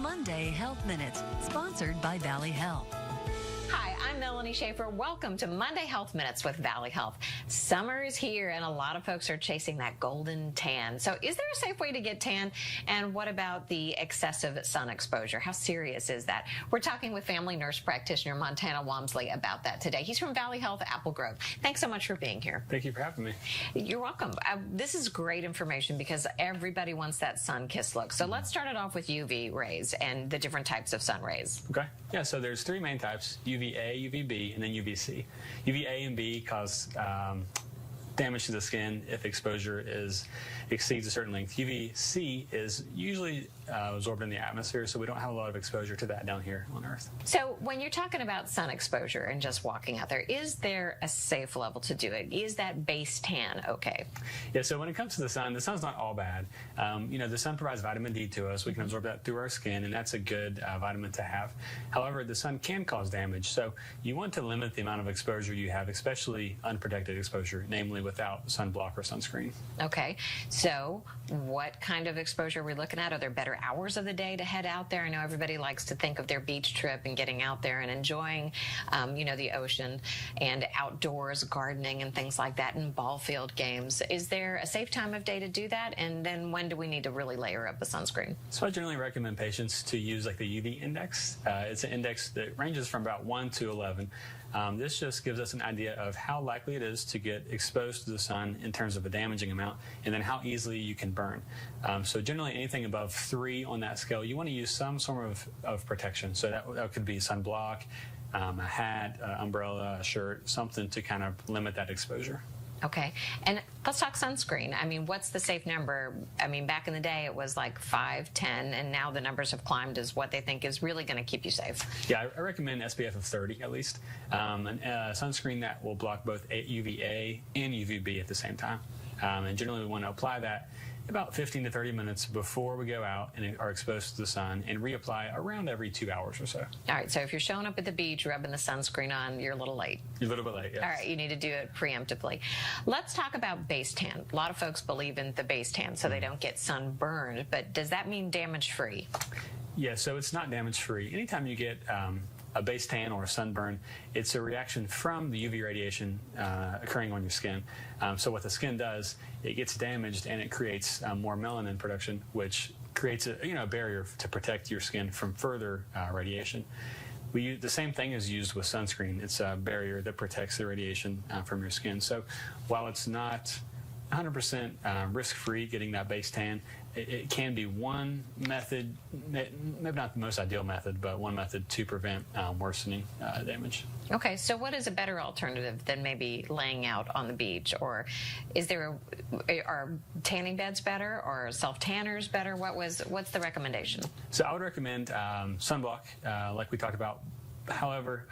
Monday Health Minutes, sponsored by Valley Health. Hi, I'm Melanie Schaefer. Welcome to Monday Health Minutes with Valley Health. Summer is here and a lot of folks are chasing that golden tan. So is there a safe way to get tan? And what about the excessive sun exposure? How serious is that? We're talking with family nurse practitioner Montana Walmsley about that today. He's from Valley Health Apple Grove. Thanks so much for being here. Thank you for having me. You're welcome. This is great information because everybody wants that sun-kissed look. So let's start it off with UV rays and the different types of sun rays. Okay. Yeah, so there's three main types: UVA, UVB, and then UVC. UVA and B cause damage to the skin if exposure exceeds a certain length. UVC is usually absorbed in the atmosphere, so we don't have a lot of exposure to that down here on Earth. So when you're talking about sun exposure and just walking out there, is there a safe level to do it? Is that base tan okay? Yeah, so when it comes to the sun's not all bad. The sun provides vitamin D to us. We can absorb that through our skin, and that's a good vitamin to have. However, the sun can cause damage, so you want to limit the amount of exposure you have, especially unprotected exposure, namely without sunblock or sunscreen. Okay, so what kind of exposure are we looking at? Are there better hours of the day to head out there? I know everybody likes to think of their beach trip and getting out there and enjoying, the ocean and outdoors gardening and things like that and ball field games. Is there a safe time of day to do that? And then when do we need to really layer up a sunscreen? So I generally recommend patients to use like the UV index. It's an index that ranges from about 1 to 11. This just gives us an idea of how likely it is to get exposed to the sun in terms of a damaging amount, and then how easily you can burn. So generally anything above 3 on that scale, you want to use some sort of protection. So that could be sunblock, a hat, umbrella, a shirt, something to kind of limit that exposure. Okay, and let's talk sunscreen. I mean, what's the safe number? I mean, back in the day it was like 5, 10, and now the numbers have climbed as what they think is really going to keep you safe. Yeah, I recommend SPF of 30 at least. A sunscreen that will block both UVA and UVB at the same time. And generally we want to apply that about 15 to 30 minutes before we go out and are exposed to the sun, and reapply around every 2 hours or so. All right, so if you're showing up at the beach rubbing the sunscreen on, you're a little late. You're a little bit late, yes. All right, you need to do it preemptively. Let's talk about base tan. A lot of folks believe in the base tan so they don't get sunburned, but does that mean damage-free? Yeah, so it's not damage-free. Anytime you get a base tan or a sunburn, it's a reaction from the UV radiation occurring on your skin. So what the skin does, it gets damaged and it creates more melanin production, which creates a barrier to protect your skin from further radiation. The same thing is used with sunscreen. It's a barrier that protects the radiation from your skin. So while it's not 100% risk-free getting that base tan, it can be one method, maybe not the most ideal method, but one method to prevent worsening damage. Okay, so what is a better alternative than maybe laying out on the beach? Or are tanning beds better, or self-tanners better? What's the recommendation? So I would recommend sunblock, like we talked about. However,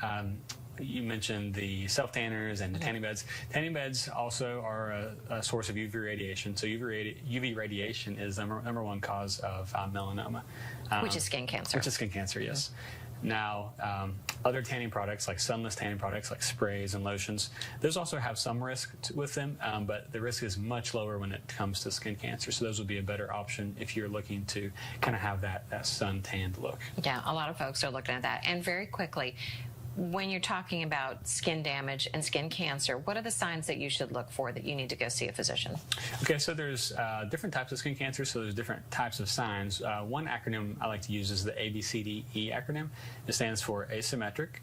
you mentioned the self-tanners and the tanning beds. Tanning beds also are a source of UV radiation. So UV radiation is the number one cause of melanoma. Which is skin cancer. Which is skin cancer, yes. Now, other tanning products, like sunless tanning products, like sprays and lotions, those also have some risk with them, but the risk is much lower when it comes to skin cancer. So those would be a better option if you're looking to kind of have that sun-tanned look. Yeah, a lot of folks are looking at that. And very quickly, when you're talking about skin damage and skin cancer, what are the signs that you should look for that you need to go see a physician? Okay, so there's different types of skin cancer, so there's different types of signs. One acronym I like to use is the ABCDE acronym. It stands for asymmetric,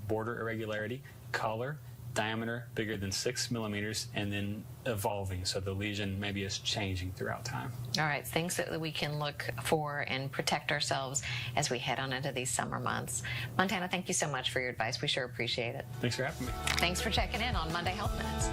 border irregularity, color, diameter bigger than 6 millimeters, and then evolving, so the lesion maybe is changing throughout time. All right, things that we can look for and protect ourselves as we head on into these summer months. Montana, thank you so much for your advice. We sure appreciate it. Thanks for having me. Thanks for checking in on Monday Health Minutes.